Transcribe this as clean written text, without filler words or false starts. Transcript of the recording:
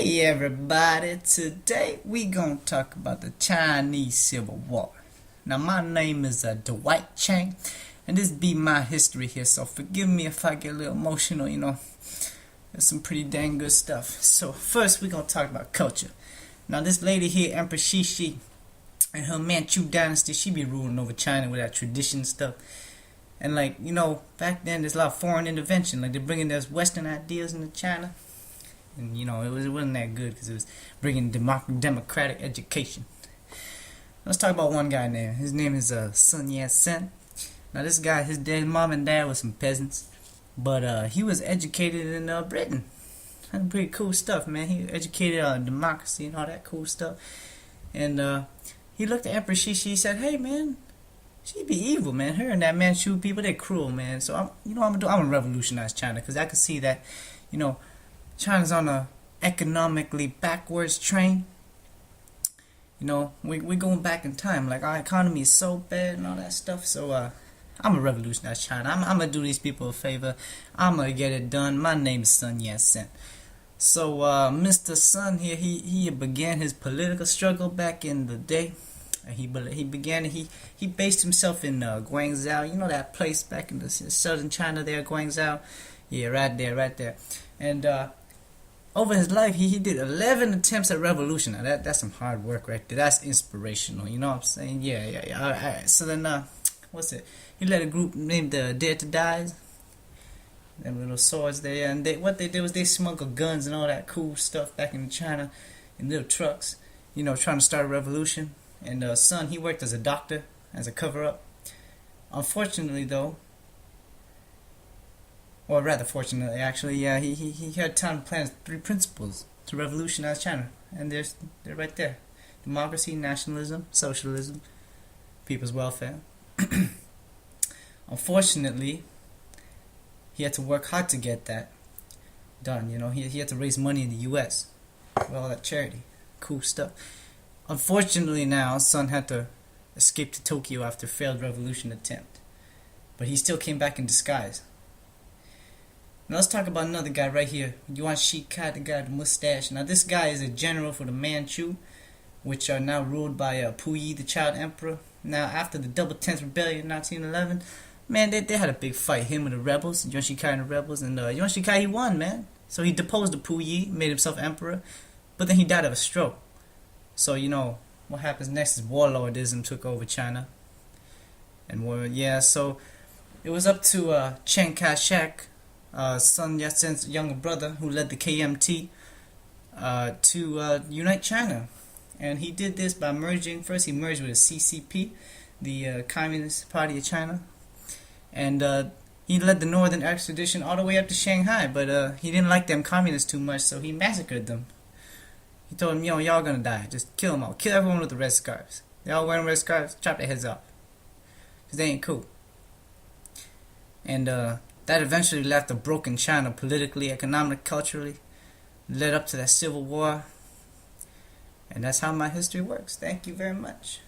Hey everybody, today we gonna talk about the Chinese Civil War. Now my name is Dwight Chang, and this be my history here, so forgive me if I get a little emotional, there's some pretty dang good stuff. So first we gonna talk about culture. Now this lady here, Empress Cixi, and her Manchu dynasty, she be ruling over China with that tradition stuff. And back then there's a lot of foreign intervention, like they're bringing those Western ideas into China. And it wasn't that good because it was bringing democratic education. Let's talk about one guy now. His name is Sun Yat-sen. Now this guy, his mom and dad was some peasants, but he was educated in Britain. Had pretty cool stuff, man. He was educated on democracy and all that cool stuff. And he looked at Empress Cixi. He said, "Hey, man, she be evil, man. Her and that Manchu people, they're cruel, man. So I'm gonna revolutionize China because I can see that, China's on a economically backwards train. We're going back in time. Like, our economy is so bad and all that stuff. So, I'm gonna revolutionize China. I'm gonna do these people a favor. I'm gonna get it done. My name is Sun Yat-sen." So, Mr. Sun here, he began his political struggle back in the day. He based himself in Guangzhou. That place back in the southern China there, Guangzhou. Yeah, right there. And, over his life, he did 11 attempts at revolution. Now that's some hard work right there. That's inspirational. You know what I'm saying? Yeah. All right. So then, what's it? He led a group named Dare to Die. Them little swords there. And what they did was they smuggled guns and all that cool stuff back in China in little trucks. Trying to start a revolution. And Sun, he worked as a doctor, as a cover-up. Unfortunately, though, or rather fortunately, actually, yeah, he had time to plan his 3 principles to revolutionize China, and they're right there: democracy, nationalism, socialism, people's welfare. Unfortunately, he had to work hard to get that done. He had to raise money in the U.S. with all that charity, cool stuff. Unfortunately, now Sun had to escape to Tokyo after a failed revolution attempt, but he still came back in disguise. Now let's talk about another guy right here, Yuan Shikai, the guy with the mustache. Now this guy is a general for the Manchu, which are now ruled by Puyi, the child emperor. Now after the Double Tenth Rebellion in 1911, man, they had a big fight, him and the rebels, Yuan Shikai and the rebels, and Yuan Shikai, he won, man. So he deposed the Puyi, made himself emperor, but then he died of a stroke. So what happens next is warlordism took over China, and so it was up to Chiang Kai-shek, Sun Yat-sen's younger brother, who led the KMT, to unite China. And he did this by first he merged with the CCP, the Communist Party of China, and he led the Northern Expedition all the way up to Shanghai, but he didn't like them communists too much, so he massacred them. He told them, y'all gonna die, just kill them all, kill everyone with the red scarves. They all wearing red scarves, chop their heads off, because they ain't cool. And that eventually left a broken China politically, economically, culturally, led up to that civil war. And that's how my history works. Thank you very much.